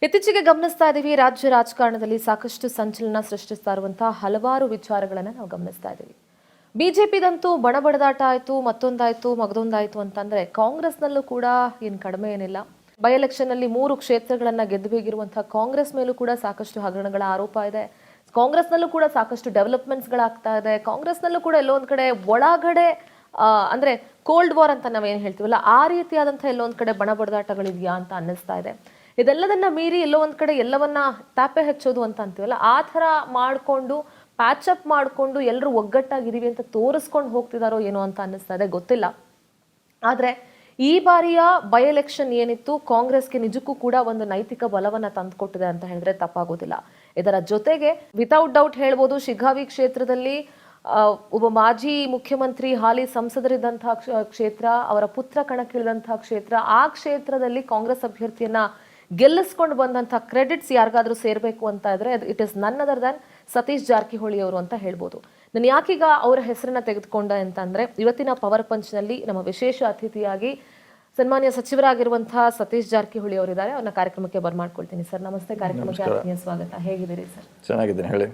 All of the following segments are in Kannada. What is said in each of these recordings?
ಇತ್ತೀಚೆಗೆ ಗಮನಿಸ್ತಾ ಇದ್ದೀವಿ ರಾಜ್ಯ ರಾಜಕಾರಣದಲ್ಲಿ ಸಾಕಷ್ಟು ಸಂಚಲನ ಸೃಷ್ಟಿಸ್ತಾ ಇರುವಂತಹ ಹಲವಾರು ವಿಚಾರಗಳನ್ನು ನಾವು ಗಮನಿಸ್ತಾ ಇದ್ದೀವಿ. ಬಿಜೆಪಿದಂತೂ ಬಣಬಡದಾಟ ಆಯಿತು, ಮತ್ತೊಂದಾಯಿತು, ಮಗದೊಂದಾಯಿತು ಅಂತಂದ್ರೆ ಕಾಂಗ್ರೆಸ್ನಲ್ಲೂ ಕೂಡ ಏನು ಕಡಿಮೆ ಏನಿಲ್ಲ. ಬೈ ಎಲೆಕ್ಷನ್ ಅಲ್ಲಿ 3 ಕ್ಷೇತ್ರಗಳನ್ನ ಗೆದ್ದು ಬೀಗಿರುವಂತಹ ಕಾಂಗ್ರೆಸ್ ಮೇಲೂ ಕೂಡ ಸಾಕಷ್ಟು ಹಗರಣಗಳ ಆರೋಪ ಇದೆ. ಕಾಂಗ್ರೆಸ್ನಲ್ಲೂ ಕೂಡ ಸಾಕಷ್ಟು ಡೆವಲಪ್ಮೆಂಟ್ಸ್ಗಳಾಗ್ತಾ ಇದೆ. ಕಾಂಗ್ರೆಸ್ನಲ್ಲೂ ಕೂಡ ಎಲ್ಲೋ ಒಂದ್ ಕಡೆ ಒಳಗಡೆ ಅಂದ್ರೆ ಕೋಲ್ಡ್ ವಾರ್ ಅಂತ ನಾವೇನು ಹೇಳ್ತೀವಲ್ಲ, ಆ ರೀತಿಯಾದಂತಹ ಎಲ್ಲೋ ಒಂದ್ ಕಡೆ ಬಣಬಡದಾಟಗಳಿದೆಯಾ ಅಂತ ಅನ್ನಿಸ್ತಾ ಇದೆ. ಇದೆಲ್ಲದನ್ನ ಮೀರಿ ಎಲ್ಲೋ ಒಂದ್ ಕಡೆ ಎಲ್ಲವನ್ನ ತಾಪೆ ಹಚ್ಚೋದು ಅಂತ ಅಂತೀವಲ್ಲ, ಆ ಥರ ಮಾಡಿಕೊಂಡು ಪ್ಯಾಚ್ ಅಪ್ ಮಾಡಿಕೊಂಡು ಎಲ್ಲರೂ ಒಗ್ಗಟ್ಟಾಗಿದ್ದೀವಿ ಅಂತ ತೋರಿಸ್ಕೊಂಡು ಹೋಗ್ತಿದಾರೋ ಏನೋ ಅಂತ ಅನ್ನಿಸ್ತಾ ಇದೆ, ಗೊತ್ತಿಲ್ಲ. ಆದ್ರೆ ಈ ಬಾರಿಯ ಬೈ ಎಲೆಕ್ಷನ್ ಏನಿತ್ತು, ಕಾಂಗ್ರೆಸ್ಗೆ ನಿಜಕ್ಕೂ ಕೂಡ ಒಂದು ನೈತಿಕ ಬಲವನ್ನ ತಂದುಕೊಟ್ಟಿದೆ ಅಂತ ಹೇಳಿದ್ರೆ ತಪ್ಪಾಗೋದಿಲ್ಲ. ಇದರ ಜೊತೆಗೆ ವಿತೌಟ್ ಡೌಟ್ ಹೇಳ್ಬೋದು, ಶಿಗ್ಗಾವಿ ಕ್ಷೇತ್ರದಲ್ಲಿ ಒಬ್ಬ ಮಾಜಿ ಮುಖ್ಯಮಂತ್ರಿ, ಹಾಲಿ ಸಂಸದರಿದ್ದಂತಹ ಕ್ಷೇತ್ರ, ಅವರ ಪುತ್ರ ಕಣಕ್ಕಿಳಿದಂತಹ ಕ್ಷೇತ್ರ, ಆ ಕ್ಷೇತ್ರದಲ್ಲಿ ಕಾಂಗ್ರೆಸ್ ಅಭ್ಯರ್ಥಿಯನ್ನ ಗೆಲ್ಲಿಸ್ಕೊಂಡು ಬಂದಂತಹ ಕ್ರೆಡಿಟ್ಸ್ ಯಾರಿಗಾದ್ರೂ ಸೇರ್ಬೇಕು ಅಂತ ಇದ್ರೆ ಇಟ್ ಇಸ್ ನನ್ ಅದರ್ ದನ್ ಸತೀಶ್ ಜಾರಕಿಹೊಳಿ ಅವರು ಅಂತ ಹೇಳ್ಬೋದು. ನಾನು ಯಾಕೀಗ ಅವರ ಹೆಸರನ್ನ ತೆಗೆದುಕೊಂಡೆ ಅಂತಂದ್ರೆ, ಇವತ್ತಿನ ಪವರ್ ಪಂಚ್ ನಲ್ಲಿ ನಮ್ಮ ವಿಶೇಷ ಅತಿಥಿಯಾಗಿ ಸನ್ಮಾನ್ಯ ಸಚಿವರಾಗಿರುವಂತಹ ಸತೀಶ್ ಜಾರಕಿಹೊಳಿ ಅವರಿದ್ದಾರೆ. ಅವ್ರನ್ನ ಕಾರ್ಯಕ್ರಮಕ್ಕೆ ಬರ್ಮಾಡ್ಕೊಳ್ತೀನಿ. ಸರ್ ನಮಸ್ತೆ, ಕಾರ್ಯಕ್ರಮಕ್ಕೆ ಆತ್ಮೀಯ ಸ್ವಾಗತ. ಹೇಗಿದ್ದೀರಿ ಸರ್? ಚೆನ್ನಾಗಿದ್ದೀನಿ, ಹೇಳಿ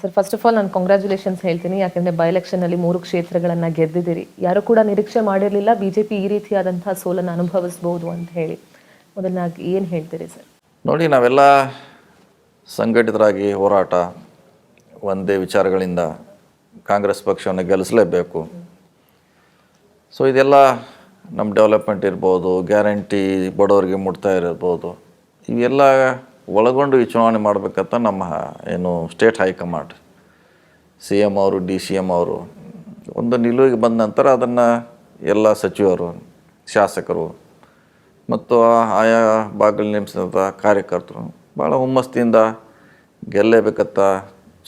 ಸರ್. ಫಸ್ಟ್ ಆಫ್ ಆಲ್ ನಾನು ಕಂಗ್ರ್ಯಾಚುಲೇಷನ್ಸ್ ಹೇಳ್ತೀನಿ, ಯಾಕಂದ್ರೆ ಬೈ ಎಲೆಕ್ಷನ್ ಅಲ್ಲಿ 3 ಕ್ಷೇತ್ರಗಳನ್ನ ಗೆದ್ದಿದ್ದೀರಿ. ಯಾರು ಕೂಡ ನಿರೀಕ್ಷೆ ಮಾಡಿರಲಿಲ್ಲ ಬಿಜೆಪಿ ಈ ರೀತಿಯಾದಂತಹ ಸೋಲನ್ನು ಅನುಭವಿಸಬಹುದು ಅಂತ ಹೇಳಿ. ಮೊದಲನಾಗಿ ಏನು ಹೇಳ್ತೀರಿ ಸರ್? ನೋಡಿ, ನಾವೆಲ್ಲ ಸಂಘಟಿತರಾಗಿ ಹೋರಾಟ, ಒಂದೇ ವಿಚಾರಗಳಿಂದ ಕಾಂಗ್ರೆಸ್ ಪಕ್ಷವನ್ನು ಗೆಲ್ಲಿಸಲೇಬೇಕು. ಸೊ ಇದೆಲ್ಲ ನಮ್ಮ ಡೆವಲಪ್ಮೆಂಟ್ ಇರ್ಬೋದು, ಗ್ಯಾರಂಟಿ ಬಡವರಿಗೆ ಮುಟ್ತಾ ಇರ್ಬೋದು, ಇವೆಲ್ಲ ಒಳಗೊಂಡು ಈ ಚುನಾವಣೆ ಮಾಡಬೇಕಂತ ನಮ್ಮ ಏನು ಸ್ಟೇಟ್ ಹೈಕಮಾಂಡ್, CM ಅವರು, DCM ಅವರು ಒಂದು ನಿಲುವಿಗೆ ಬಂದ ನಂತರ ಅದನ್ನು ಎಲ್ಲ ಸಚಿವರು, ಶಾಸಕರು ಮತ್ತು ಆಯಾ ಭಾಗದಲ್ಲಿ ನೇಮಿಸಿದಂಥ ಕಾರ್ಯಕರ್ತರು ಭಾಳ ಹುಮ್ಮಸ್ತಿಯಿಂದ ಗೆಲ್ಲೇಬೇಕಂತ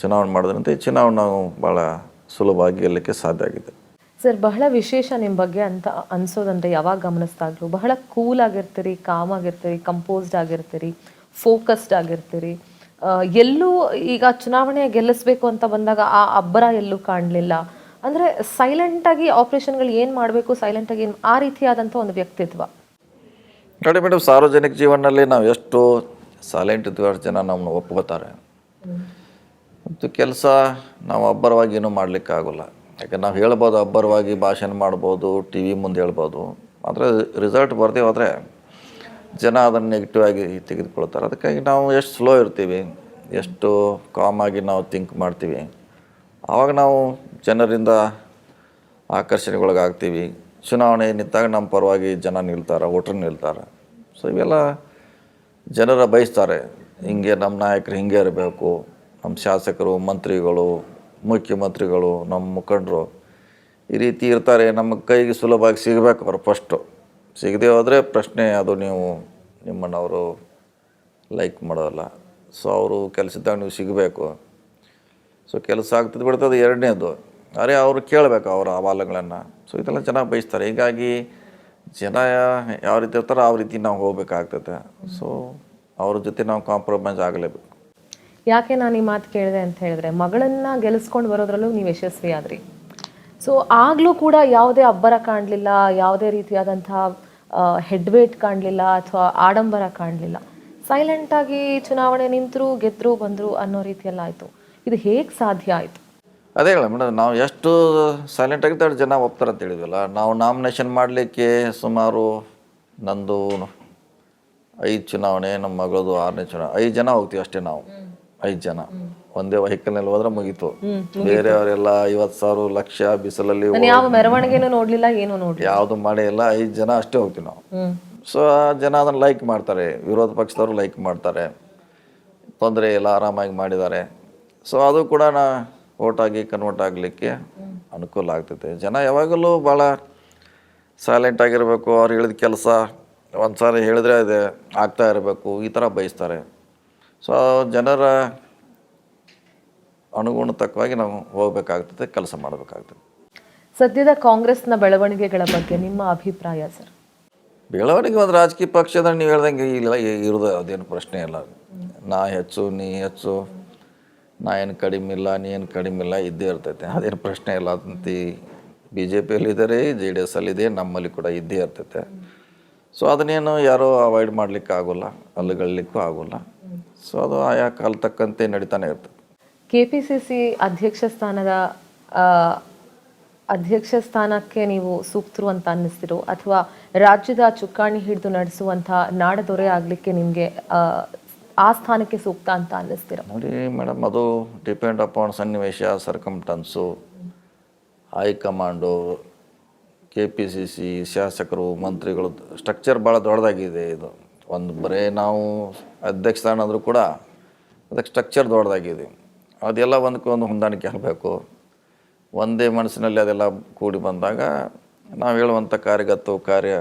ಚುನಾವಣೆ ಮಾಡಿದ್ರಂತೆ ಈ ಚುನಾವಣೆ ನಾವು ಭಾಳ ಸುಲಭವಾಗಿ ಗೆಲ್ಲಕ್ಕೆ ಸಾಧ್ಯ ಆಗಿದೆ. ಸರ್, ಬಹಳ ವಿಶೇಷ ನಿಮ್ಮ ಬಗ್ಗೆ ಅಂತ ಅನ್ಸೋದಂದ್ರೆ, ಯಾವಾಗ ಗಮನಿಸ್ದಾಗ್ಲೂ ಬಹಳ ಕೂಲ್ ಆಗಿರ್ತೀರಿ, ಕಾಮ್ ಆಗಿರ್ತೀರಿ, ಕಂಪೋಸ್ಡ್ ಆಗಿರ್ತೀರಿ, ಫೋಕಸ್ಡ್ ಆಗಿರ್ತೀರಿ. ಎಲ್ಲೂ ಈಗ ಚುನಾವಣೆ ಗೆಲ್ಲಿಸ್ಬೇಕು ಅಂತ ಬಂದಾಗ ಆ ಅಬ್ಬರ ಎಲ್ಲೂ ಕಾಣಲಿಲ್ಲ. ಅಂದರೆ ಸೈಲೆಂಟಾಗಿ ಆಪರೇಷನ್ಗಳು ಏನು ಮಾಡಬೇಕು, ಸೈಲೆಂಟಾಗಿ ಏನು, ಆ ರೀತಿಯಾದಂಥ ಒಂದು ವ್ಯಕ್ತಿತ್ವ. ನೋಡಿ ಮೇಡಮ್, ಸಾರ್ವಜನಿಕ ಜೀವನದಲ್ಲಿ ನಾವು ಎಷ್ಟು ಸೈಲೆಂಟ್ ಇದ್ವಿ ಅಷ್ಟು ಜನ ನಮ್ಮನ್ನು ಒಪ್ಕೋತಾರೆ. ಮತ್ತು ಕೆಲಸ ನಾವು ಅಬ್ಬರವಾಗಿ ಏನೂ ಮಾಡಲಿಕ್ಕಾಗಲ್ಲ. ಯಾಕೆ ನಾವು ಹೇಳ್ಬೋದು, ಅಬ್ಬರವಾಗಿ ಭಾಷಣ ಮಾಡ್ಬೋದು, TV ಮುಂದೆ ಹೇಳ್ಬೋದು, ಆದರೆ ರಿಸಲ್ಟ್ ಬರ್ದೇ ಹೋದರೆ ಜನ ಅದನ್ನು ನೆಗೆಟಿವ್ ಆಗಿ ತೆಗೆದುಕೊಳ್ತಾರೆ. ಅದಕ್ಕಾಗಿ ನಾವು ಎಷ್ಟು ಸ್ಲೋ ಇರ್ತೀವಿ, ಎಷ್ಟು ಕಾಮಾಗಿ ನಾವು ಥಿಂಕ್ ಮಾಡ್ತೀವಿ, ಆವಾಗ ನಾವು ಜನರಿಂದ ಆಕರ್ಷಣೆಗೊಳಗಾಗ್ತೀವಿ. ಚುನಾವಣೆ ನಿಂತಾಗ ನಮ್ಮ ಪರವಾಗಿ ಜನ ನಿಲ್ತಾರೆ, ವೋಟರ್ ನಿಲ್ತಾರೆ. ಸೊ ಇವೆಲ್ಲ ಜನರ ಬಯಸ್ತಾರೆ, ಹಿಂಗೆ ನಮ್ಮ ನಾಯಕರು ಹಿಂಗೆ ಇರಬೇಕು, ನಮ್ಮ ಶಾಸಕರು, ಮಂತ್ರಿಗಳು, ಮುಖ್ಯಮಂತ್ರಿಗಳು, ನಮ್ಮ ಮುಖಂಡರು ಈ ರೀತಿ ಇರ್ತಾರೆ. ನಮ್ಮ ಕೈಗೆ ಸುಲಭವಾಗಿ ಸಿಗಬೇಕು ಅವರು. ಫಸ್ಟು ಸಿಗದೆ ಹೋದರೆ ಪ್ರಶ್ನೆ, ಅದು ನಿಮ್ಮನ್ನು ಅವರು ಲೈಕ್ ಮಾಡೋಲ್ಲ. ಸೊ ಅವರು ಕೆಲಸದಾಗ ನೀವು ಸಿಗಬೇಕು. ಸೊ ಕೆಲಸ ಆಗ್ತದೆ ಬಿಡ್ತದೆ. ಎರಡನೇದು, ಅವರು ಕೇಳಬೇಕು ಅವರ ಅಹವಾಲುಗಳನ್ನು. ಸೊ ಇದೆಲ್ಲ ಜನ ಬಯಸ್ತಾರೆ. ಹೀಗಾಗಿ ಜನ ಯಾವ ರೀತಿ ಇರ್ತಾರೋ ಆ ರೀತಿ ನಾವು ಹೋಗ್ಬೇಕಾಗ್ತದೆ. ಸೊ ಅವ್ರ ಜೊತೆ ನಾವು ಕಾಂಪ್ರಮೈಸ್ ಆಗಲೇಬೇಕು. ಯಾಕೆ ನಾನು ಈ ಮಾತು ಕೇಳಿದೆ ಅಂತ ಹೇಳಿದ್ರೆ, ಮಗಳನ್ನು ಗೆಲ್ಲಿಸ್ಕೊಂಡು ಬರೋದ್ರಲ್ಲೂ ನೀವು ಯಶಸ್ವಿ ಆದ್ರಿ. ಸೊ ಆಗಲೂ ಕೂಡ ಯಾವುದೇ ಅಬ್ಬರ ಕಾಣಲಿಲ್ಲ, ಯಾವುದೇ ರೀತಿಯಾದಂತಹ ಹೆಡ್ವೇಟ್ ಕಾಣಲಿಲ್ಲ ಅಥವಾ ಆಡಂಬರ ಕಾಣಲಿಲ್ಲ. ಸೈಲೆಂಟಾಗಿ ಚುನಾವಣೆ ನಿಂತರು, ಗೆದ್ದರು, ಬಂದರು ಅನ್ನೋ ರೀತಿಯೆಲ್ಲ ಆಯಿತು. ಇದು ಹೇಗೆ ಸಾಧ್ಯ ಆಯಿತು? ಅದೇ ಹೇಳ ಮೇಡಮ್, ನಾವು ಎಷ್ಟು ಸೈಲೆಂಟ್ ಆಗಿದ್ದ ಜನ ಒಪ್ತಾರೆ ಅಂತ ಹೇಳಿದ್ವಲ್ಲ. ನಾವು ನಾಮಿನೇಷನ್ ಮಾಡಲಿಕ್ಕೆ ಸುಮಾರು ನಂದು 5 ಚುನಾವಣೆ, ನಮ್ಮ ಮಗಳದು 6ನೇ ಚುನಾವಣೆ, 5 ಜನ ಹೋಗ್ತೀವಿ ಅಷ್ಟೇ. ನಾವು 5 ಜನ ಒಂದೇ ವೆಹಿಕಲ್ನಲ್ಲಿ ಹೋದ್ರೆ ಮುಗೀತು. ಬೇರೆಯವರೆಲ್ಲ 50,000 ಲಕ್ಷ ಬಿಸಿಲಲ್ಲಿ ಯಾವ ಮೆರವಣಿಗೆನೂ ನೋಡಲಿಲ್ಲ, ಏನೂ ನೋಡಲಿಲ್ಲ, ಯಾವುದು ಮಾಡೇ ಇಲ್ಲ. 5 ಜನ ಅಷ್ಟೇ ಹೋಗ್ತೀವಿ ನಾವು. ಸೊ ಆ ಜನ ಅದನ್ನು ಲೈಕ್ ಮಾಡ್ತಾರೆ, ವಿರೋಧ ಪಕ್ಷದವರು ಲೈಕ್ ಮಾಡ್ತಾರೆ, ತೊಂದರೆ ಇಲ್ಲ, ಆರಾಮಾಗಿ ಮಾಡಿದ್ದಾರೆ. ಸೊ ಅದು ಕೂಡ ವೋಟ್ ಆಗಿ ಕನ್ವರ್ಟ್ ಆಗಲಿಕ್ಕೆ ಅನುಕೂಲ ಆಗ್ತೈತೆ. ಜನ ಯಾವಾಗಲೂ ಭಾಳ ಸೈಲೆಂಟ್ ಆಗಿರಬೇಕು, ಅವ್ರು ಹೇಳಿದ ಕೆಲಸ ಒಂದು ಸಾರಿ ಹೇಳಿದ್ರೆ ಅದೇ ಆಗ್ತಾ ಇರಬೇಕು, ಈ ಥರ ಬಯಸ್ತಾರೆ. ಸೊ ಜನರ ಅನುಗುಣ ತಕ್ಕವಾಗಿ ನಾವು ಹೋಗ್ಬೇಕಾಗ್ತದೆ, ಕೆಲಸ ಮಾಡಬೇಕಾಗ್ತದೆ. ಸದ್ಯದ ಕಾಂಗ್ರೆಸ್ನ ಬೆಳವಣಿಗೆಗಳ ಬಗ್ಗೆ ನಿಮ್ಮ ಅಭಿಪ್ರಾಯ ಸರ್? ಬೆಳವಣಿಗೆ ಒಂದು ರಾಜಕೀಯ ಪಕ್ಷದ ನೀವು ಹೇಳ್ದಂಗೆ ಇಲ್ಲ ಇರೋದು, ಅದೇನು ಪ್ರಶ್ನೆ ಇಲ್ಲ. ನಾ ಹೆಚ್ಚು, ನೀ ಹೆಚ್ಚು, ನಾ ಏನು ಕಡಿಮೆ ಇಲ್ಲ, ನೀ ಏನು ಕಡಿಮೆ ಇಲ್ಲ, ಇದ್ದೇ ಇರ್ತೈತೆ. ಅದೇನು ಪ್ರಶ್ನೆ ಇಲ್ಲ. ಅದಂತ BJPಯಲ್ಲಿದ್ದಾರೆ, JDS ಅಲ್ಲಿದೆ, ನಮ್ಮಲ್ಲಿ ಕೂಡ ಇದ್ದೇ ಇರ್ತೈತೆ. ಸೊ ಅದನ್ನೇನು ಯಾರೂ ಅವಾಯ್ಡ್ ಮಾಡಲಿಕ್ಕೆ ಆಗೋಲ್ಲ, ಅಲ್ಲುಗಳಲಿಕ್ಕೂ ಆಗೋಲ್ಲ. ಸೊ ಅದು ಆಯಾ ಕಾಲ ತಕ್ಕಂತೆ ನಡೀತಾನೆ ಇರ್ತದೆ. KPCC ಅಧ್ಯಕ್ಷ ಸ್ಥಾನಕ್ಕೆ ನೀವು ಸೂಕ್ತರು ಅಂತ ಅನ್ನಿಸ್ತಿರೋ ಅಥವಾ ರಾಜ್ಯದ ಚುಕ್ಕಾಣಿ ಹಿಡಿದು ನಡೆಸುವಂಥ ನಾಡದೊರೆ ಆಗಲಿಕ್ಕೆ ನಿಮಗೆ ಆ ಸ್ಥಾನಕ್ಕೆ ಸೂಕ್ತ ಅಂತ ಅನ್ನಿಸ್ತಿರೋ? ನೋಡಿ ಮೇಡಮ್, ಅದು ಡಿಪೆಂಡ್ ಅಪಾನ್ ಸನ್ನಿವೇಶ, ಸರ್ಕಮ್ಟನ್ಸು, ಹೈಕಮಾಂಡು, KPCC, ಶಾಸಕರು, ಮಂತ್ರಿಗಳು, ಸ್ಟ್ರಕ್ಚರ್ ಭಾಳ ದೊಡ್ಡದಾಗಿದೆ. ಇದು ಒಂದು ಬರೀ ನಾವು ಅಧ್ಯಕ್ಷ ಸ್ಥಾನ ಅಂದರೂ ಕೂಡ ಅದಕ್ಕೆ ಸ್ಟ್ರಕ್ಚರ್ ದೊಡ್ಡದಾಗಿದೆ. ಅದೆಲ್ಲ ಒಂದಕ್ಕೊಂದು ಹೊಂದಾಣಿಕೆ ಆಗಬೇಕು. ಒಂದೇ ಮನಸ್ಸಿನಲ್ಲಿ ಅದೆಲ್ಲ ಕೂಡಿ ಬಂದಾಗ ನಾವು ಹೇಳುವಂಥ ಕಾರ್ಯ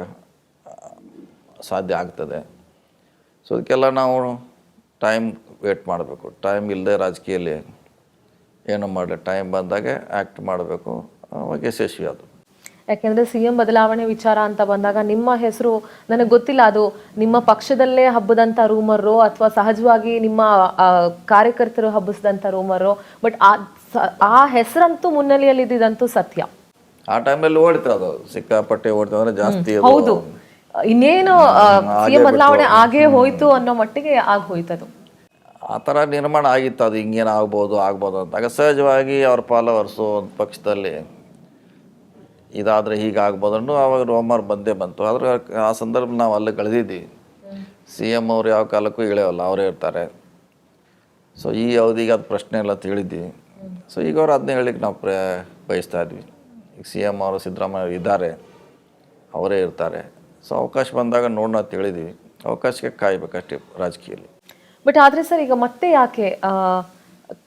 ಸಾಧ್ಯ ಆಗ್ತದೆ. ಸೊ ಅದಕ್ಕೆಲ್ಲ ನಾವು ಟೈಮ್ ವೇಟ್ ಮಾಡಬೇಕು. ಟೈಮ್ ಇಲ್ಲದೆ ರಾಜಕೀಯಲ್ಲಿ ಏನು ಮಾಡಲಿ, ಟೈಮ್ ಬಂದಾಗೆ ಆ್ಯಕ್ಟ್ ಮಾಡಬೇಕು, ಅವಾಗ ಯಶಸ್ವಿ ಅದು. ಯಾಕೆಂದರೆ CM ಬದಲಾವಣೆ ವಿಚಾರ ಅಂತ ಬಂದಾಗ ನಿಮ್ಮ ಹೆಸರು ನನಗೆ ಗೊತ್ತಿಲ್ಲ, ಅದು ನಿಮ್ಮ ಪಕ್ಷದಲ್ಲೇ ಹಬ್ಬದಂಥ ರೂಮರೋ ಅಥವಾ ಸಹಜವಾಗಿ ನಿಮ್ಮ ಕಾರ್ಯಕರ್ತರು ಹಬ್ಬಿಸಿದಂಥ ರೂಮರೋ, ಬಟ್ ಆ ಹೆಸರಂತೂ ಮುನ್ನೆಲೆಯಲ್ಲಿದ್ದಂತೂ ಸತ್ಯ. ಆ ಟೈಮಲ್ಲಿ ಓಡ್ತದೆ, ಅದು ಸಿಕ್ಕಾಪಟ್ಟೆ ಓಡ್ತದೆ ಅಂದರೆ ಜಾಸ್ತಿ. ಹೌದು, ಇನ್ನೇನು CM ಬದಲಾವಣೆ ಆಗೇ ಹೋಯ್ತು ಅನ್ನೋ ಮಟ್ಟಿಗೆ ಹೋಯ್ತದು. ಆ ಥರ ನಿರ್ಮಾಣ ಆಗಿತ್ತು. ಅದು ಹಿಂಗೇನು ಆಗ್ಬೋದು ಅಂತಾಗ ಸಹಜವಾಗಿ ಅವ್ರ ಫಾಲೋವರ್ಸು ಒಂದು ಪಕ್ಷದಲ್ಲಿ ಇದಾದರೆ ಹೀಗಾಗ್ಬೋದು ಅನ್ನೋ ಆವಾಗ ರೋಮರ್ ಬಂದೇ ಬಂತು. ಆದರೆ ಆ ಸಂದರ್ಭ ನಾವು ಅಲ್ಲಿ ಕಳೆದಿದ್ದೀವಿ. CM ಅವ್ರು ಯಾವ ಕಾಲಕ್ಕೂ ಇಳೆಯವಲ್ಲ, ಅವರೇ ಇರ್ತಾರೆ. ಸೊ ಈ ಅವಧಿಗೆ ಅದು ಪ್ರಶ್ನೆ ಎಲ್ಲ ತಿಳಿದ್ವಿ. ಸೊ ಈಗ ಅವ್ರು ಅದನ್ನೇ ಹೇಳಿಕ್ಕೆ ನಾವು ಬಯಸ್ತಾ ಇದ್ವಿ. ಈಗ CM ಅವರು ಸಿದ್ದರಾಮಯ್ಯ ಇದ್ದಾರೆ, ಅವರೇ ಇರ್ತಾರೆ. ಸೊ ಅವಕಾಶ ಬಂದಾಗ ನೋಡೋಣ ತಿಳಿದ್ವಿ. ಅವಕಾಶಕ್ಕೆ ಕಾಯಬೇಕಷ್ಟೇ ರಾಜಕೀಯದಲ್ಲಿ. ಬಟ್ ಆದರೆ ಸರ್, ಈಗ ಮತ್ತೆ ಯಾಕೆ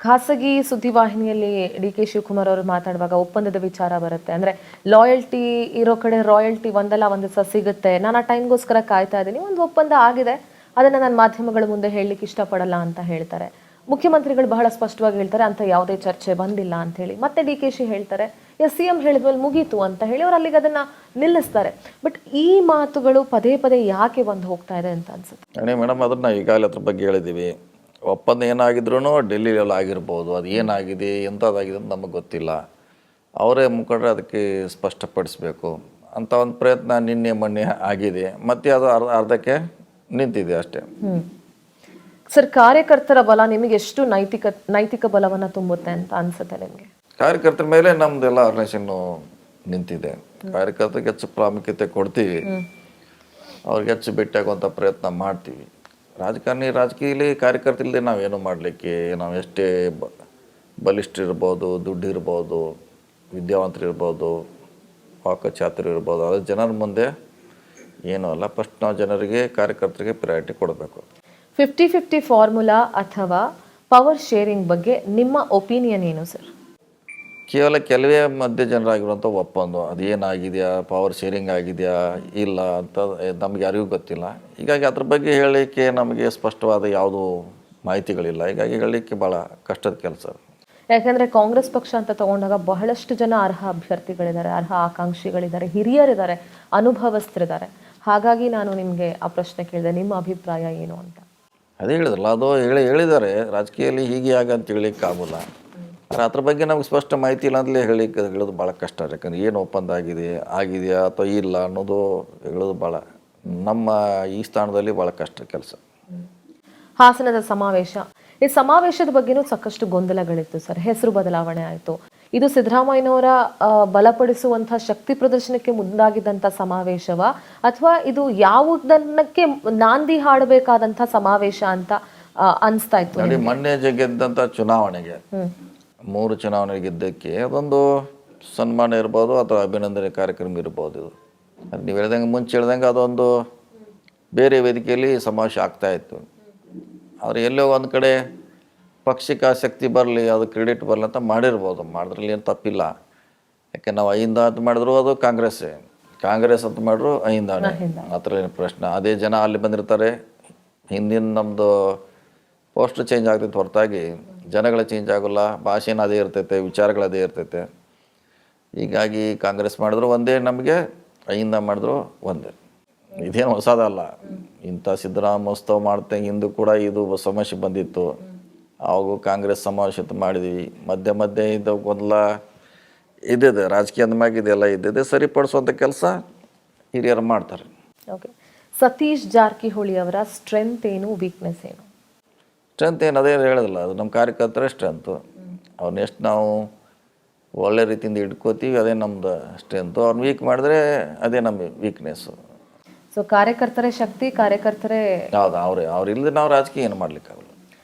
ಖಾಸಗಿ ಸುದ್ದಿವಾಹಿನಿಯಲ್ಲಿ DK ಶಿವಕುಮಾರ್ ಅವರು ಮಾತಾಡುವಾಗ ಒಪ್ಪಂದದ ವಿಚಾರ ಬರುತ್ತೆ, ಅಂದರೆ ಲಾಯಲ್ಟಿ ಇರೋ ಕಡೆ ರಾಯಲ್ಟಿ ಒಂದಲ್ಲ ಒಂದು ದಿವಸ ಸಿಗುತ್ತೆ, ನಾನು ಆ ಟೈಮ್ಗೋಸ್ಕರ ಕಾಯ್ತಾ ಇದ್ದೀನಿ, ಒಂದು ಒಪ್ಪಂದ ಆಗಿದೆ, ಅದನ್ನು ನಾನು ಮಾಧ್ಯಮಗಳ ಮುಂದೆ ಹೇಳಲಿಕ್ಕೆ ಇಷ್ಟಪಡಲ್ಲ ಅಂತ ಹೇಳ್ತಾರೆ. ಮುಖ್ಯಮಂತ್ರಿಗಳು ಬಹಳ ಸ್ಪಷ್ಟವಾಗಿ ಹೇಳ್ತಾರೆ ಅಂತ ಯಾವುದೇ ಚರ್ಚೆ ಬಂದಿಲ್ಲ ಅಂತ ಹೇಳಿ. ಮತ್ತೆ DKಶಿ ಹೇಳ್ತಾರೆ CM ಹೇಳಿದ್ಮೇಲೆ ಮುಗೀತು ಅಂತ ಹೇಳಿ ಅವ್ರು ಅಲ್ಲಿಗೆ ಅದನ್ನು ನಿಲ್ಲಿಸ್ತಾರೆ. ಬಟ್ ಈ ಮಾತುಗಳು ಪದೇ ಪದೇ ಯಾಕೆ ಬಂದು ಹೋಗ್ತಾ ಇದೆ ಅಂತ ಅನ್ಸುತ್ತೆ? ಮೇಡಮ್, ಅದನ್ನು ನಾವು ಈಗಾಗಲೇ ಅದ್ರ ಬಗ್ಗೆ ಹೇಳಿದ್ದೀವಿ. ಒಪ್ಪಂದ ಏನಾಗಿದ್ರೂ ಡೆಲ್ಲಿಲೆಲ್ಲ ಆಗಿರ್ಬೋದು, ಅದು ಏನಾಗಿದೆ ಎಂಥದ್ದಾಗಿದೆ ಅಂತ ನಮಗೆ ಗೊತ್ತಿಲ್ಲ. ಅವರೇ ಮುಖಂಡರು ಅದಕ್ಕೆ ಸ್ಪಷ್ಟಪಡಿಸಬೇಕು ಅಂತ ಒಂದು ಪ್ರಯತ್ನ ನಿನ್ನೆ ಮೊನ್ನೆ ಆಗಿದೆ. ಮತ್ತೆ ಅದು ಅರ್ಧಕ್ಕೆ ನಿಂತಿದೆ ಅಷ್ಟೇ. ಸರ್, ಕಾರ್ಯಕರ್ತರ ಬಲ ನಿಮಗೆ ಎಷ್ಟು ನೈತಿಕ ಬಲವನ್ನು ತುಂಬುತ್ತೆ ಅಂತ ಅನ್ಸುತ್ತೆ ನಿಮಗೆ? ಕಾರ್ಯಕರ್ತರ ಮೇಲೆ ನಮ್ದೆಲ್ಲ ರಿಲೇಷನ್ನು ನಿಂತಿದೆ. ಕಾರ್ಯಕರ್ತರಿಗೆ ಹೆಚ್ಚು ಪ್ರಾಮುಖ್ಯತೆ ಕೊಡ್ತೀವಿ, ಅವ್ರಿಗೆ ಹೆಚ್ಚು ಭೇಟಿಯಾಗುವಂಥ ಪ್ರಯತ್ನ ಮಾಡ್ತೀವಿ. ರಾಜಕೀಯದಲ್ಲಿ ಕಾರ್ಯಕರ್ತರಿಲ್ಲದೆ ನಾವೇನು ಮಾಡಲಿಕ್ಕೆ, ನಾವು ಎಷ್ಟೇ ಬಲಿಷ್ಠರಿರ್ಬೋದು, ದುಡ್ಡು ಇರ್ಬೋದು, ವಿದ್ಯಾವಂತರು ಇರ್ಬೋದು, ವಾಕಚಾತುರು ಇರ್ಬೋದು, ಅದು ಜನರ ಮುಂದೆ ಏನೂ ಅಲ್ಲ. ಫಸ್ಟ್ ನಾವು ಜನರಿಗೆ, ಕಾರ್ಯಕರ್ತರಿಗೆ ಪ್ರಯಾರಿಟಿ ಕೊಡಬೇಕು. 50-50 ಫಾರ್ಮುಲಾ ಅಥವಾ ಪವರ್ ಶೇರಿಂಗ್ ಬಗ್ಗೆ ನಿಮ್ಮ ಒಪಿನಿಯನ್ ಏನು ಸರ್? ಕೇವಲ ಕೆಲವೇ ಮಧ್ಯ ಜನರಾಗಿರುವಂಥ ಒಪ್ಪಂದ, ಅದೇನಾಗಿದೆಯಾ, ಪವರ್ ಶೇರಿಂಗ್ ಆಗಿದೆಯಾ ಇಲ್ಲ ಅಂತ ನಮ್ಗೆ ಯಾರಿಗೂ ಗೊತ್ತಿಲ್ಲ. ಹೀಗಾಗಿ ಅದ್ರ ಬಗ್ಗೆ ಹೇಳಲಿಕ್ಕೆ ನಮಗೆ ಸ್ಪಷ್ಟವಾದ ಯಾವುದೂ ಮಾಹಿತಿಗಳಿಲ್ಲ. ಹೀಗಾಗಿ ಹೇಳಲಿಕ್ಕೆ ಭಾಳ ಕಷ್ಟದ ಕೆಲಸ. ಯಾಕಂದರೆ ಕಾಂಗ್ರೆಸ್ ಪಕ್ಷ ಅಂತ ತಗೊಂಡಾಗ ಬಹಳಷ್ಟು ಜನ ಅರ್ಹ ಅಭ್ಯರ್ಥಿಗಳಿದ್ದಾರೆ, ಅರ್ಹ ಆಕಾಂಕ್ಷಿಗಳಿದ್ದಾರೆ, ಹಿರಿಯರಿದ್ದಾರೆ, ಅನುಭವಸ್ಥರಿದ್ದಾರೆ. ಹಾಗಾಗಿ ನಾನು ನಿಮಗೆ ಆ ಪ್ರಶ್ನೆ ಕೇಳಿದೆ, ನಿಮ್ಮ ಅಭಿಪ್ರಾಯ ಏನು ಅಂತ. ಅದೇ ಹೇಳಿದ್ರಲ್ಲ, ಅದು ಹೇಳಿದ್ದಾರೆ ರಾಜಕೀಯದಲ್ಲಿ ಹೀಗೆ ಅಂತ ಹೇಳಲಿಕ್ಕಾಗಲ್ಲ. ಆದರೆ ಅದ್ರ ಬಗ್ಗೆ ನಮ್ಗೆ ಸ್ಪಷ್ಟ ಮಾಹಿತಿ ಇಲ್ಲ ಅಂತಲೇ ಹೇಳೋದು ಭಾಳ ಕಷ್ಟ. ಯಾಕಂದರೆ ಏನು ಒಪ್ಪಂದ ಆಗಿದೆಯಾ ಅಥವಾ ಇಲ್ಲ ಅನ್ನೋದು ಹೇಳೋದು ಭಾಳ ನಮ್ಮ ಈ ಸ್ಥಾನದಲ್ಲಿ ಭಾಳ ಕಷ್ಟ ಕೆಲಸ. ಹಾಸನದ ಸಮಾವೇಶ, ಈ ಸಮಾವೇಶದ ಬಗ್ಗೆನೂ ಸಾಕಷ್ಟು ಗೊಂದಲಗಳಿತ್ತು ಸರ್. ಹೆಸರು ಬದಲಾವಣೆ ಆಯಿತು. ಇದು ಸಿದ್ದರಾಮಯ್ಯನವರ ಬಲಪಡಿಸುವಂಥ ಶಕ್ತಿ ಪ್ರದರ್ಶನಕ್ಕೆ ಮುಂದಾಗಿದ್ದಂಥ ಸಮಾವೇಶವ ಅಥವಾ ಇದು ಯಾವುದನ್ನಕ್ಕೆ ನಾಂದಿ ಹಾಡಬೇಕಾದಂಥ ಸಮಾವೇಶ ಅಂತ ಅನಿಸ್ತಾ ಇತ್ತು? ನೋಡಿ, ಮೊನ್ನೆ ಗೆದ್ದಂಥ ಚುನಾವಣೆಗೆ 3 ಚುನಾವಣೆ ಗೆದ್ದಕ್ಕೆ ಅದೊಂದು ಸನ್ಮಾನ ಇರ್ಬೋದು ಅಥವಾ ಅಭಿನಂದನೆ ಕಾರ್ಯಕ್ರಮ ಇರ್ಬೋದು. ಅದು ನೀವು ಹೇಳ್ದಂಗೆ ಮುಂಚೆ ಹೇಳ್ದಂಗೆ ಅದೊಂದು ಬೇರೆ ವೇದಿಕೆಯಲ್ಲಿ ಸಮಾವೇಶ ಆಗ್ತಾಯಿತ್ತು. ಆದರೆ ಎಲ್ಲೋ ಒಂದು ಕಡೆ ಪಕ್ಷಕ್ಕೆ ಆಸಕ್ತಿ ಬರಲಿ, ಅದು ಕ್ರೆಡಿಟ್ ಬರಲಿ ಅಂತ ಮಾಡಿರ್ಬೋದು. ಮಾಡಿದ್ರಲ್ಲಿ ಏನು ತಪ್ಪಿಲ್ಲ. ಯಾಕೆ ನಾವು ಅಹಿಂದ ಅಂತ ಮಾಡಿದ್ರು ಅದು ಕಾಂಗ್ರೆಸ್ ಅಂತ ಮಾಡಿದ್ರು ಅಹಿಂದಾನೆ, ಆ ಥರ ಏನು ಪ್ರಶ್ನೆ. ಅದೇ ಜನ ಅಲ್ಲಿ ಬಂದಿರ್ತಾರೆ. ಹಿಂದಿನ ನಮ್ಮದು ಪೋಸ್ಟರ್ ಚೇಂಜ್ ಆಗ್ತೈತೆ ಹೊರತಾಗಿ ಜನಗಳ ಚೇಂಜ್ ಆಗೋಲ್ಲ. ಭಾಷೆನ ಅದೇ ಇರ್ತೈತೆ, ವಿಚಾರಗಳದೇ ಇರ್ತೈತೆ. ಹೀಗಾಗಿ ಕಾಂಗ್ರೆಸ್ ಮಾಡಿದ್ರು ಒಂದೇ, ನಮಗೆ ಅಹಿಂದ ಮಾಡಿದ್ರು ಒಂದೇ. ಇದೇನು ಹೊಸದಲ್ಲ. ಇಂಥ ಸಿದ್ದರಾಮೋತ್ಸವ ಮಾಡ್ತಾ ಹಿಂದೂ ಕೂಡ ಇದು ಸಮಸ್ಯೆ ಬಂದಿತ್ತು. ಅವಾಗೂ ಕಾಂಗ್ರೆಸ್ ಸಮಾವೇಶ ಮಾಡಿದ್ವಿ. ಮಧ್ಯೆ ಇದು ಗೊಂದಲ ಇದ್ದಿದೆ, ರಾಜಕೀಯದ ಮ್ಯಾಗ ಇದೆಲ್ಲ ಇದ್ದಿದೆ. ಸರಿಪಡಿಸುವಂಥ ಕೆಲಸ ಹಿರಿಯರು ಮಾಡ್ತಾರೆ. ಓಕೆ ಸತೀಶ್ ಜಾರಕಿಹೊಳಿ ಅವರ ಸ್ಟ್ರೆಂತ್ ಏನು, ವೀಕ್ನೆಸ್ ಏನು? ಸ್ಟ್ರೆಂತ್ ಏನು ಅದೇ ಹೇಳೋದಿಲ್ಲ, ಅದು ನಮ್ಮ ಕಾರ್ಯಕರ್ತರ ಸ್ಟ್ರೆಂತು. ಅವ್ರನ್ನ ಎಷ್ಟು ನಾವು ಒಳ್ಳೆ ರೀತಿಯಿಂದ ಇಟ್ಕೋತೀವಿ ಅದೇ ನಮ್ಮದು ಸ್ಟ್ರೆಂತು. ಅವ್ರನ್ನ ವೀಕ್ ಮಾಡಿದ್ರೆ ಅದೇ ನಮ್ಮ ವೀಕ್ನೆಸ್ಸು. ಸೊ ಕಾರ್ಯಕರ್ತರೇ ಶಕ್ತಿ, ಕಾರ್ಯಕರ್ತರೇ ಹೌದು, ಅವ್ರು ಇಲ್ಲದೆ ನಾವು ರಾಜಕೀಯ ಏನು ಮಾಡಲಿಕ್ಕಾಗಲ್ಲ.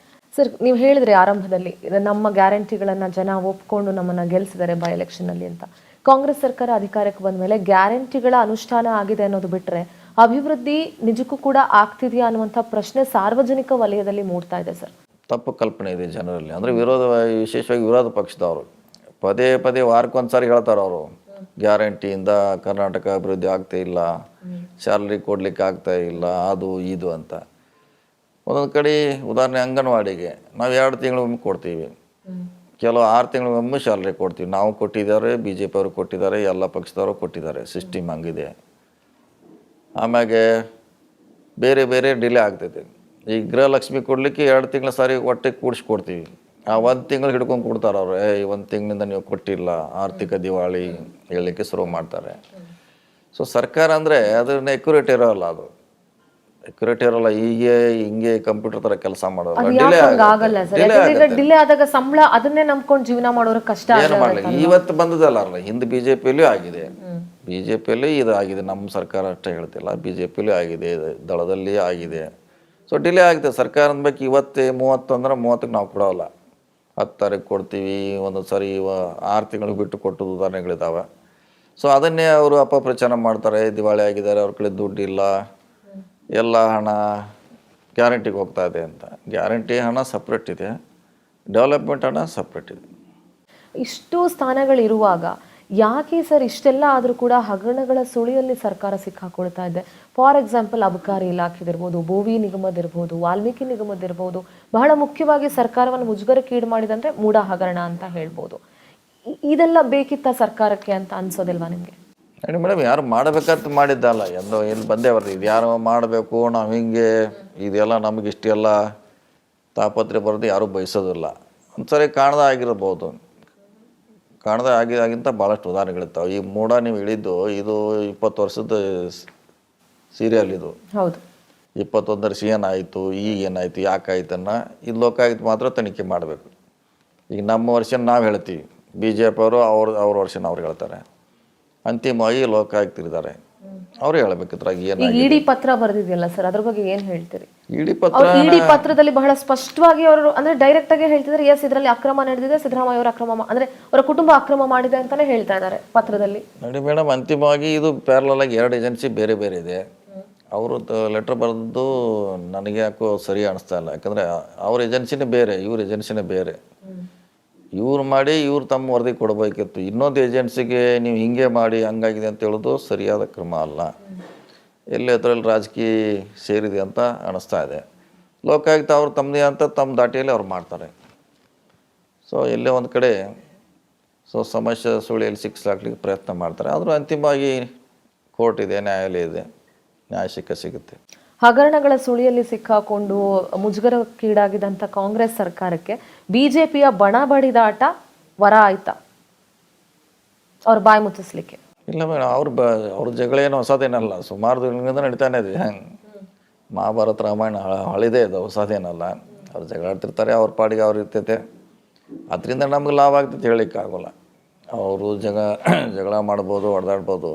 ಸರ್, ನೀವು ಹೇಳಿದ್ರಿ ಆರಂಭದಲ್ಲಿ ನಮ್ಮ ಗ್ಯಾರಂಟಿಗಳನ್ನು ಜನ ಒಪ್ಕೊಂಡು ನಮ್ಮನ್ನು ಗೆಲ್ಲಿಸಿದ್ದಾರೆ ಬೈ ಎಲೆಕ್ಷನ್ನಲ್ಲಿ ಅಂತ. ಕಾಂಗ್ರೆಸ್ ಸರ್ಕಾರ ಅಧಿಕಾರಕ್ಕೆ ಬಂದ ಮೇಲೆ ಗ್ಯಾರಂಟಿಗಳ ಅನುಷ್ಠಾನ ಆಗಿದೆ ಅನ್ನೋದು ಬಿಟ್ಟರೆ ಅಭಿವೃದ್ಧಿ ನಿಜಕ್ಕೂ ಕೂಡ ಆಗ್ತಿದೆಯಾ ಅನ್ನುವಂಥ ಪ್ರಶ್ನೆ ಸಾರ್ವಜನಿಕ ವಲಯದಲ್ಲಿ ಮೂಡ್ತಾ ಇದೆ ಸರ್. ತಪ್ಪು ಕಲ್ಪನೆ ಇದೆ ಜನರಲ್ಲಿ. ಅಂದರೆ ವಿಶೇಷವಾಗಿ ವಿರೋಧ ಪಕ್ಷದವರು ಪದೇ ಪದೇ ವಾರಕ್ಕೊಂದ್ಸಾರಿ ಹೇಳ್ತಾರೆ ಅವರು, ಗ್ಯಾರಂಟಿಯಿಂದ ಕರ್ನಾಟಕ ಅಭಿವೃದ್ಧಿ ಆಗ್ತಾ ಇಲ್ಲ, ಸ್ಯಾಲ್ರಿ ಕೊಡ್ಲಿಕ್ಕೆ ಆಗ್ತಾ ಇಲ್ಲ, ಅದು ಇದು ಅಂತ. ಒಂದೊಂದು ಕಡೆ ಉದಾಹರಣೆ ಅಂಗನವಾಡಿಗೆ ನಾವು 2 ತಿಂಗಳಿಗೊಮ್ಮೆ ಕೊಡ್ತೀವಿ, ಕೆಲವು 6 ತಿಂಗಳಿಗೊಮ್ಮೆ ಸ್ಯಾಲ್ರಿ ಕೊಡ್ತೀವಿ. ನಾವು ಕೊಟ್ಟಿದ್ದಾರೆ, BJP ಅವರು ಕೊಟ್ಟಿದ್ದಾರೆ, ಎಲ್ಲ ಪಕ್ಷದವರು ಕೊಟ್ಟಿದ್ದಾರೆ. ಸಿಸ್ಟಮ್ ಹಂಗಿದೆ. ಆಮ್ಯಾಗೆ ಬೇರೆ ಬೇರೆ ಡಿಲೇ ಆಗ್ತೈತೆ. ಈಗ ಗೃಹಲಕ್ಷ್ಮಿ ಕೊಡಲಿಕ್ಕೆ 2 ತಿಂಗಳ ಸಾರಿ ಒಟ್ಟಿಗೆ ಕೂಡಿಸ್ಕೊಡ್ತೀವಿ. ಆ 1 ತಿಂಗಳು ಹಿಡ್ಕೊಂಡು ಕೊಡ್ತಾರೆ ಅವರು. 1 ತಿಂಗಳಿಂದ ನೀವು ಕೊಟ್ಟಿಲ್ಲ, ಆರ್ಥಿಕ ದಿವಾಳಿ ಹೇಳಲಿಕ್ಕೆ ಶುರು ಮಾಡ್ತಾರೆ. ಸೊ ಸರ್ಕಾರ ಅಂದರೆ ಅದನ್ನ ಎಕ್ಯುರೇಟ್ ಇರೋಲ್ಲ, ಅದು ಎಕ್ಯುರೇಟ್ ಇರೋಲ್ಲ. ಹಿಂಗೆ ಕಂಪ್ಯೂಟರ್ ಥರ ಕೆಲಸ ಮಾಡೋಲ್ಲ. ಡಿಲೇ ಆದಾಗ ಸಂಬಳ ಅದನ್ನೇ ನಂಬ್ಕೊಂಡು ಜೀವನ ಮಾಡೋರು ಕಷ್ಟ. ಏನು ಮಾಡಲಿಲ್ಲ. ಇವತ್ತು ಬಂದದಲ್ಲ, ಹಿಂದೆ BJPಯಲ್ಲೂ ಆಗಿದೆ, BJPಯಲ್ಲೂ ಇದು ಆಗಿದೆ. ನಮ್ಮ ಸರ್ಕಾರ ಅಷ್ಟೇ ಹೇಳ್ತಿಲ್ಲ, BJPಯಲ್ಲೂ ಆಗಿದೆ, ದಳದಲ್ಲಿ ಆಗಿದೆ. ಸೊ ಡಿಲೇ ಆಗಿದೆ. ಸರ್ಕಾರ ಅನ್ಬೇಕು ಇವತ್ತೇ 30 ಅಂದ್ರೆ 30ಕ್ಕೆ ನಾವು ಕೊಡೋಲ್ಲ, 10 ತಾರೀಕು ಕೊಡ್ತೀವಿ. ಒಂದೊಂದು ಸಾರಿ 6 ತಿಂಗಳಿಗೆ ಬಿಟ್ಟು ಕೊಟ್ಟದ್ದು ಉದಾಹರಣೆಗಳಿದ್ದಾವೆ. ಸೊ ಅದನ್ನೇ ಅವರು ಅಪಪ್ರಚಾರ ಮಾಡ್ತಾರೆ, ದಿವಾಳಿ ಆಗಿದ್ದಾರೆ, ಅವ್ರ ಕಡೆ ದುಡ್ಡಿಲ್ಲ, ಎಲ್ಲ ಹಣ ಗ್ಯಾರಂಟಿಗೆ ಹೋಗ್ತಾ ಇದೆ ಅಂತ. ಗ್ಯಾರಂಟಿ ಹಣ ಸಪ್ರೇಟ್ ಇದೆ, ಡೆವಲಪ್ಮೆಂಟ್ ಹಣ ಸಪ್ರೇಟ್ ಇದೆ. ಇಷ್ಟು ಸ್ಥಾನಗಳಿರುವಾಗ ಯಾಕೆ ಸರ್ ಇಷ್ಟೆಲ್ಲ ಆದರೂ ಕೂಡ ಹಗರಣಗಳ ಸುಳಿಯಲ್ಲಿ ಸರ್ಕಾರ ಸಿಕ್ಕಾಕೊಳ್ತಾ ಇದೆ? ಫಾರ್ ಎಕ್ಸಾಂಪಲ್ ಅಬಕಾರಿ ಇಲಾಖೆದಿರ್ಬೋದು, ಭೋವಿ ನಿಗಮದಿರ್ಬೋದು, ವಾಲ್ಮೀಕಿ ನಿಗಮದಿರ್ಬೋದು, ಬಹಳ ಮುಖ್ಯವಾಗಿ ಸರ್ಕಾರವನ್ನು ಮುಜುಗರಕ್ಕೀಡು ಮಾಡಿದಂದ್ರೆ ಮೂಡ ಹಗರಣ ಅಂತ ಹೇಳ್ಬೋದು. ಇದೆಲ್ಲ ಬೇಕಿತ್ತ ಸರ್ಕಾರಕ್ಕೆ ಅಂತ ಅನ್ಸೋದಿಲ್ವಾ ನಿಮಗೆ? ನೋಡಿ ಮೇಡಮ್, ಯಾರು ಮಾಡಬೇಕಂತ ಮಾಡಿದ್ದಲ್ಲ, ಎಂದೋ ಎಲ್ಲಿ ಬಂದೇ ಬರ್ತದೆ. ಇದು ಯಾರು ಮಾಡಬೇಕು, ನಾವು ಹಿಂಗೆ ಇದೆಲ್ಲ ನಮಗೆ ಇಷ್ಟೆಲ್ಲ ತಾಪತ್ರೆ ಬರೋದು ಯಾರೂ ಬಯಸೋದಿಲ್ಲ. ಒಂದ್ಸರಿ ಕಾಣದ ಆಗಿರ್ಬೋದು, ಕಾಣದ ಆಗಿದಾಗಿಂತ ಭಾಳಷ್ಟು ಉದಾಹರಣೆಗಳಿರ್ತಾವೆ. ಈ ಮೂಡ ನೀವು ಹೇಳಿದ್ದು ಇದು 20 ವರ್ಷದ ಸೀರಿಯಲ್. ಇದು ಹೌದು, 21 ಏನಾಯಿತು, ಈಗ ಏನಾಯಿತು, ಯಾಕಾಯ್ತನ್ನ ಇದು ಲೋಕಾಯುಕ್ತ ಮಾತ್ರ ತನಿಖೆ ಮಾಡಬೇಕು. ಈಗ ನಮ್ಮ ವರ್ಷನ ನಾವು ಹೇಳ್ತೀವಿ, BJP ಅವರು ಅವ್ರ ವರ್ಷನ ಅವ್ರು ಹೇಳ್ತಾರೆ, ಅಂತಿಮವಾಗಿ ಲೋಕಾಯುಕ್ತರಿದ್ದಾರೆ, ಅವ್ರು ಹೇಳ್ಬೇಕಿದ್ರಾಗ ಏನಾಗಿದೆ. ಇಡಿ ಪತ್ರ ಬರೆದಿದೆಯಲ್ಲ ಸರ್, ಅದ್ರ ಬಗ್ಗೆ ಏನ್ ಹೇಳ್ತೀರಿ? ಇಡಿ ಪತ್ರದಲ್ಲಿ ಬಹಳ ಸ್ಪಷ್ಟವಾಗಿ ಅವರು ಅಂದ್ರೆ ಡೈರೆಕ್ಟ್ ಆಗಿ ಹೇಳ್ತಿದ್ದಾರೆ, ಎಸ್ ಇದರಲ್ಲಿ ಅಕ್ರಮ ನಡೆದಿದೆ, ಸಿದ್ದರಾಮಯ್ಯ ಅವರ ಅಕ್ರಮ ಅಂದ್ರೆ ಅವರ ಕುಟುಂಬ ಅಕ್ರಮ ಮಾಡಿದೆ ಅಂತಾನೆ ಹೇಳ್ತಾ ಇದ್ದಾರೆ ಪತ್ರದಲ್ಲಿ. ನೋಡಿ ಮೇಡಮ್, ಅಂತಿಮವಾಗಿ ಇದು ಪ್ಯಾರಲಲ್ ಆಗಿ 2 ಏಜೆನ್ಸಿ ಬೇರೆ ಬೇರೆ ಇದೆ. ಅವರು ಲೆಟರ್ ಬರೆದು ನನಗೆ ಯಾಕೋ ಸರಿ ಅನಿಸ್ತಾ ಇಲ್ಲ. ಯಾಕಂದರೆ ಅವ್ರ ಏಜೆನ್ಸಿನೇ ಬೇರೆ, ಇವ್ರ ಏಜೆನ್ಸಿನೇ ಬೇರೆ. ಇವ್ರು ಮಾಡಿ ಇವ್ರು ತಮ್ಮ ವರದಿ ಕೊಡಬೇಕಿತ್ತು. ಇನ್ನೊಂದು ಏಜೆನ್ಸಿಗೆ ನೀವು ಹಿಂಗೆ ಮಾಡಿ ಹಂಗಾಗಿದೆ ಅಂತ ಹೇಳೋದು ಸರಿಯಾದ ಕ್ರಮ ಅಲ್ಲ. ಎಲ್ಲಿ ಅದರಲ್ಲಿ ರಾಜಕೀಯ ಸೇರಿದೆ ಅಂತ ಅನಿಸ್ತಾ ಇದೆ. ಲೋಕಾಯುಕ್ತ ಅವ್ರು ತಮ್ಮದೇ ಅಂತ ತಮ್ಮ ದಾಟಿಯಲ್ಲಿ ಅವ್ರು ಮಾಡ್ತಾರೆ. ಸೊ ಎಲ್ಲೇ ಒಂದು ಕಡೆ ಸಮಸ್ಯೆ ಸುಳಿಯಲ್ಲಿ ಸಿಕ್ಕಿಸ್ಲಾಕ್ಲಿಕ್ಕೆ ಪ್ರಯತ್ನ ಮಾಡ್ತಾರೆ. ಆದರೂ ಅಂತಿಮವಾಗಿ ಕೋರ್ಟ್ ಇದೆ, ನ್ಯಾಯಾಲಯ ಇದೆ, ನ್ಯಾಯ ಸಿಗುತ್ತೆ. ಹಗರಣಗಳ ಸುಳಿಯಲ್ಲಿ ಸಿಕ್ಕಾಕೊಂಡು ಮುಜುಗರಕ್ಕೀಡಾಗಿದ್ದಂಥ ಕಾಂಗ್ರೆಸ್ ಸರ್ಕಾರಕ್ಕೆ BJPಯ ಬಣ ಬಡಿದಾಟ ವರ ಆಯ್ತಾ ಅವ್ರ ಬಾಯಿ ಮುಚ್ಚಿಸ್ಲಿಕ್ಕೆ? ಇಲ್ಲ ಮೇಡಮ್, ಅವ್ರ ಜಗಳ ಏನು ಹೊಸದೇನಲ್ಲ, ಸುಮಾರು ದಿನಗಳಿಂದ ನಡೀತಾನೆ ಇದೆ. ಮಹಾಭಾರತ ರಾಮಾಯಣ ಹಳಿದೆ, ಅದು ಹೊಸದೇನಲ್ಲ. ಅವ್ರು ಜಗಳ ಆಡ್ತಿರ್ತಾರೆ, ಅವ್ರ ಪಾಡಿಗೆ ಅವ್ರು ಇರ್ತೈತೆ. ಅದರಿಂದ ನಮ್ಗೆ ಲಾಭ ಆಗ್ತೈತೆ ಹೇಳಲಿಕ್ಕಾಗೋಲ್ಲ. ಅವರು ಜಗಳ ಮಾಡ್ಬೋದು, ಹೊಡೆದಾಡ್ಬೋದು.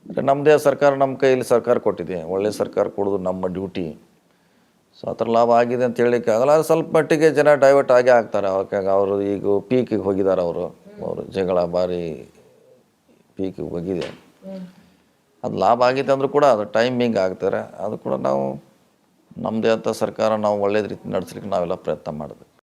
ಅಂದರೆ ನಮ್ಮದೇ ಸರ್ಕಾರ, ನಮ್ಮ ಕೈಯಲ್ಲಿ ಸರ್ಕಾರ ಕೊಟ್ಟಿದೆ, ಒಳ್ಳೆಯ ಸರ್ಕಾರ ಕೊಡೋದು ನಮ್ಮ ಡ್ಯೂಟಿ. ಸೊ ಆ ಥರ ಲಾಭ ಆಗಿದೆ ಅಂತ ಹೇಳಲಿಕ್ಕೆ ಆಗಲ್ಲ. ಅದು ಸ್ವಲ್ಪ ಮಟ್ಟಿಗೆ ಜನ ಡೈವರ್ಟ್ ಆಗೇ ಆಗ್ತಾರೆ. ಅವರು ಈಗ ಪೀಕಿಗೆ ಹೋಗಿದ್ದಾರೆ, ಅವರು ಜಗಳ ಭಾರಿ ಪೀಕಿಗೆ ಹೋಗಿದೆ. ಅದು ಲಾಭ ಆಗಿದೆ ಅಂದರೂ ಕೂಡ ಅದು ಟೈಮಿಂಗ್ ಆಗ್ತಾರೆ. ಅದು ಕೂಡ ನಾವು ನಮ್ಮದೇ ಅಂತ ಸರ್ಕಾರ ನಾವು ಒಳ್ಳೆಯ ರೀತಿ ನಡೆಸ್ಲಿಕ್ಕೆ ನಾವೆಲ್ಲ ಪ್ರಯತ್ನ ಮಾಡಬೇಕು.